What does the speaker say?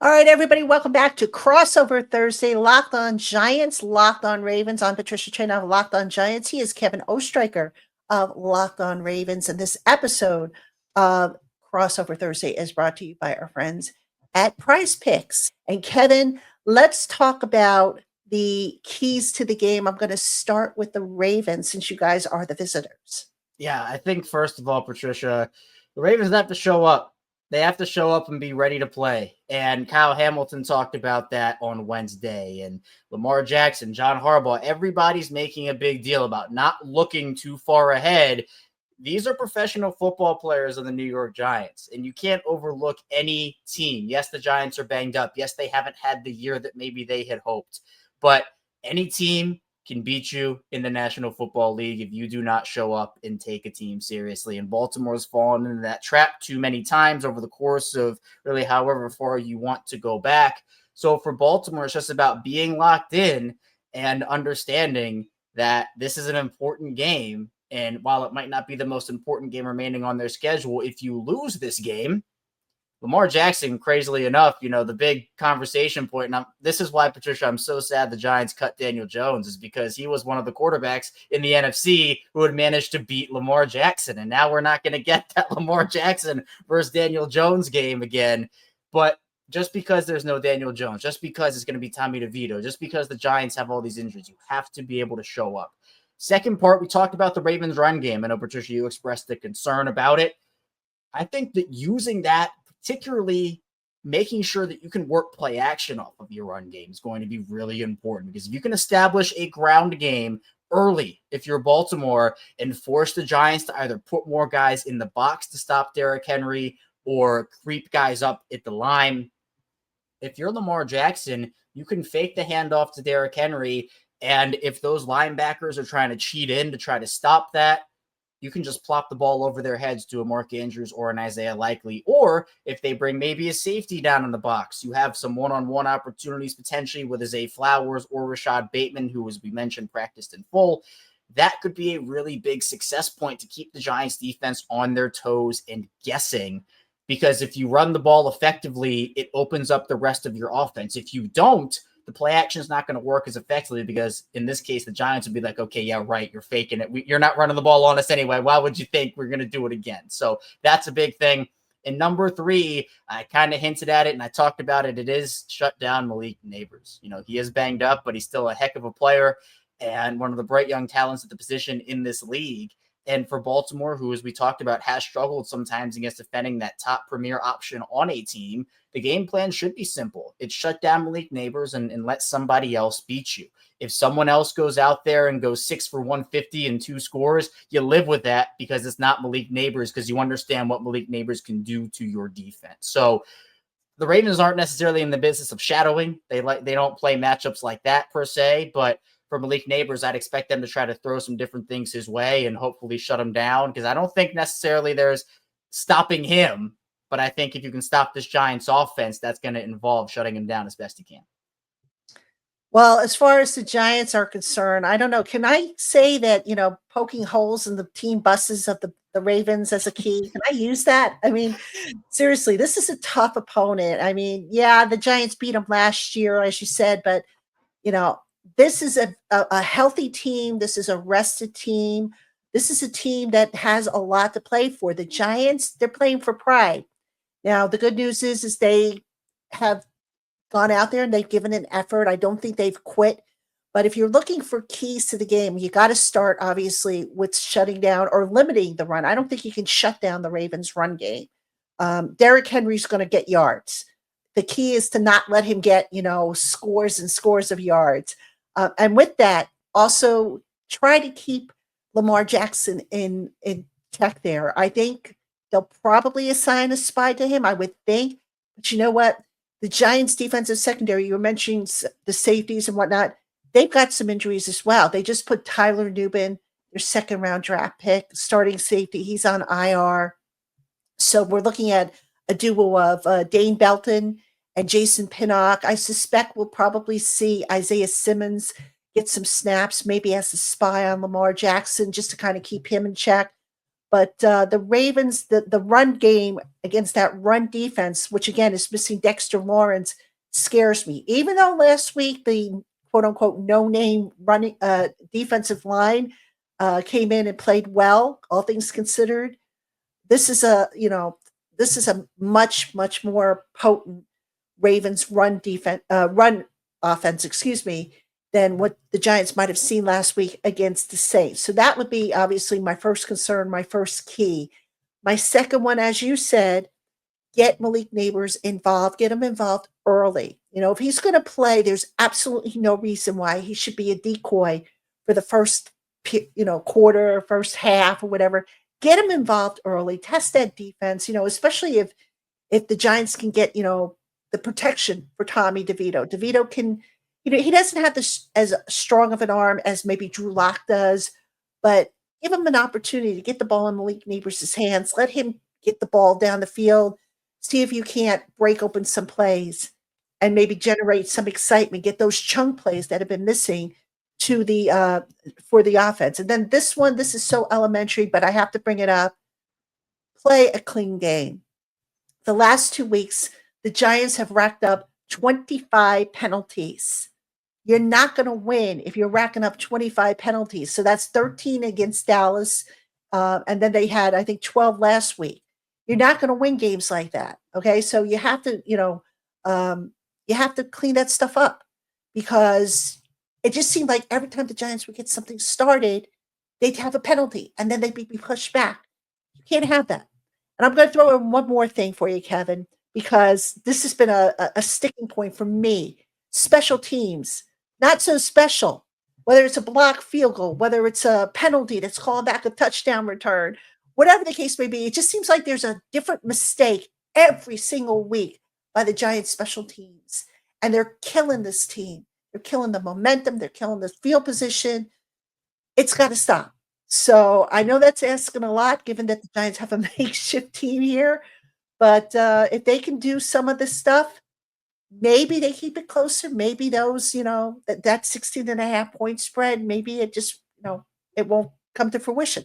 All right, everybody, welcome back to Crossover Thursday, Locked On Giants, Locked On Ravens. I'm Patricia Train of Locked On Giants. He is Kevin Oestreicher of Locked On Ravens. And this episode of Crossover Thursday is brought to you by our friends at Prize Picks. And Kevin, let's talk about the keys to the game. I'm going to start with the Ravens since you guys are the visitors. Yeah, I think first of all, Patricia, the Ravens have to show up. They have to show up and be ready to play. And Kyle Hamilton talked about that on Wednesday. And Lamar Jackson, John Harbaugh, everybody's making a big deal about not looking too far ahead. These are professional football players on the New York Giants, and you can't overlook any team. Yes, the Giants are banged up. Yes, they haven't had the year that maybe they had hoped. But any team can beat you in the National Football League if you do not show up and take a team seriously. And Baltimore's fallen into that trap too many times over the course of really however far you want to go back. So for Baltimore, it's just about being locked in and understanding that this is an important game. And while it might not be the most important game remaining on their schedule, if you lose this game, Lamar Jackson, crazily enough, the big conversation point, and this is why, Patricia, I'm so sad the Giants cut Daniel Jones, is because he was one of the quarterbacks in the NFC who had managed to beat Lamar Jackson. And now we're not going to get that Lamar Jackson versus Daniel Jones game again. But just because there's no Daniel Jones, just because it's going to be Tommy DeVito, just because the Giants have all these injuries, you have to be able to show up. Second part, we talked about the Ravens run game. I know, Patricia, you expressed the concern about it. I think that using that, particularly making sure that you can work play action off of your run game, is going to be really important, because if you can establish a ground game early, if you're Baltimore, and force the Giants to either put more guys in the box to stop Derrick Henry or creep guys up at the line. If you're Lamar Jackson, you can fake the handoff to Derrick Henry, and if those linebackers are trying to cheat in to try to stop that, you can just plop the ball over their heads to a Mark Andrews or an Isaiah Likely. Or if they bring maybe a safety down in the box, you have some one-on-one opportunities potentially with Zay Flowers or Rashad Bateman, who, as we mentioned, practiced in full. That could be a really big success point to keep the Giants defense on their toes and guessing, because if you run the ball effectively, it opens up the rest of your offense. If you don't, the play action is not going to work as effectively, because in this case, the Giants would be like, okay, yeah, right, you're faking it. You're not running the ball on us anyway. Why would you think we're going to do it again? So that's a big thing. And number three, I kind of hinted at it and I talked about it. It is shut down Malik Neighbors. He is banged up, but he's still a heck of a player and one of the bright young talents at the position in this league. And for Baltimore, who, as we talked about, has struggled sometimes against defending that top premier option on a team, the game plan should be simple. It's shut down Malik Neighbors and let somebody else beat you. If someone else goes out there and goes 6 for 150 and 2 scores, you live with that, because it's not Malik Neighbors, because you understand what Malik Neighbors can do to your defense. So the Ravens aren't necessarily in the business of shadowing. They don't play matchups like that per se, but for Malik Neighbors, I'd expect them to try to throw some different things his way and hopefully shut him down, because I don't think necessarily there's stopping him, but I think if you can stop this Giants offense, that's going to involve shutting him down as best you can. Well, as far as the Giants are concerned, I don't know. Can I say that, poking holes in the team buses of the Ravens as a key? Can I use that? I mean, seriously, this is a tough opponent. I mean, yeah, the Giants beat them last year, as you said, but, this is a healthy team. This is a rested team. This is a team that has a lot to play for. The Giants, they're playing for pride. Now, the good news is they have gone out there and they've given an effort. I don't think they've quit. But if you're looking for keys to the game, you got to start, obviously, with shutting down or limiting the run. I don't think you can shut down the Ravens' run game. Derrick Henry's going to get yards. The key is to not let him get, scores and scores of yards. And with that, also try to keep Lamar Jackson in check there. I think they'll probably assign a spy to him, I would think. But you know what? The Giants' defensive secondary, you were mentioning the safeties and whatnot, they've got some injuries as well. They just put Tyler Nubin, their second-round draft pick, starting safety. He's on IR. So we're looking at a duo of Dane Belton and Jason Pinnock. I suspect we'll probably see Isaiah Simmons get some snaps, maybe as a spy on Lamar Jackson, just to kind of keep him in check. But the Ravens, the run game against that run defense, which again is missing Dexter Lawrence, scares me. Even though last week the quote unquote no name running defensive line came in and played well, all things considered, this is a much more potent Ravens run offense, excuse me, than what the Giants might have seen last week against the Saints. So that would be obviously my first concern, my first key. My second one, as you said, get Malik Neighbors involved, get him involved early. If he's going to play, there's absolutely no reason why he should be a decoy for the first, quarter, first half, or whatever. Get him involved early. Test that defense. Especially if the Giants can get the protection for Tommy DeVito. DeVito can, he doesn't have this as strong of an arm as maybe Drew Lock does, but give him an opportunity to get the ball in Malik Neighbors' hands. Let him get the ball down the field. See if you can't break open some plays and maybe generate some excitement. Get those chunk plays that have been missing to the for the offense. And then this one, this is so elementary, but I have to bring it up. Play a clean game. The last 2 weeks, the Giants have racked up 25 penalties. You're not going to win if you're racking up 25 penalties. So that's 13 against Dallas. And then they had, I think, 12 last week. You're not going to win games like that. Okay. So you have to, you have to clean that stuff up because it just seemed like every time the Giants would get something started, they'd have a penalty and then they'd be pushed back. You can't have that. And I'm going to throw in one more thing for you, Kevin, because this has been a sticking point for me. Special teams, not so special. Whether it's a block field goal, whether it's a penalty that's called back a touchdown return, whatever the case may be, it just seems like there's a different mistake every single week by the Giants special teams. And they're killing this team. They're killing the momentum. They're killing the field position. It's got to stop. So I know that's asking a lot, given that the Giants have a makeshift team here. But if they can do some of this stuff, maybe they keep it closer. Maybe those, that 16.5 point spread, maybe it just, it won't come to fruition.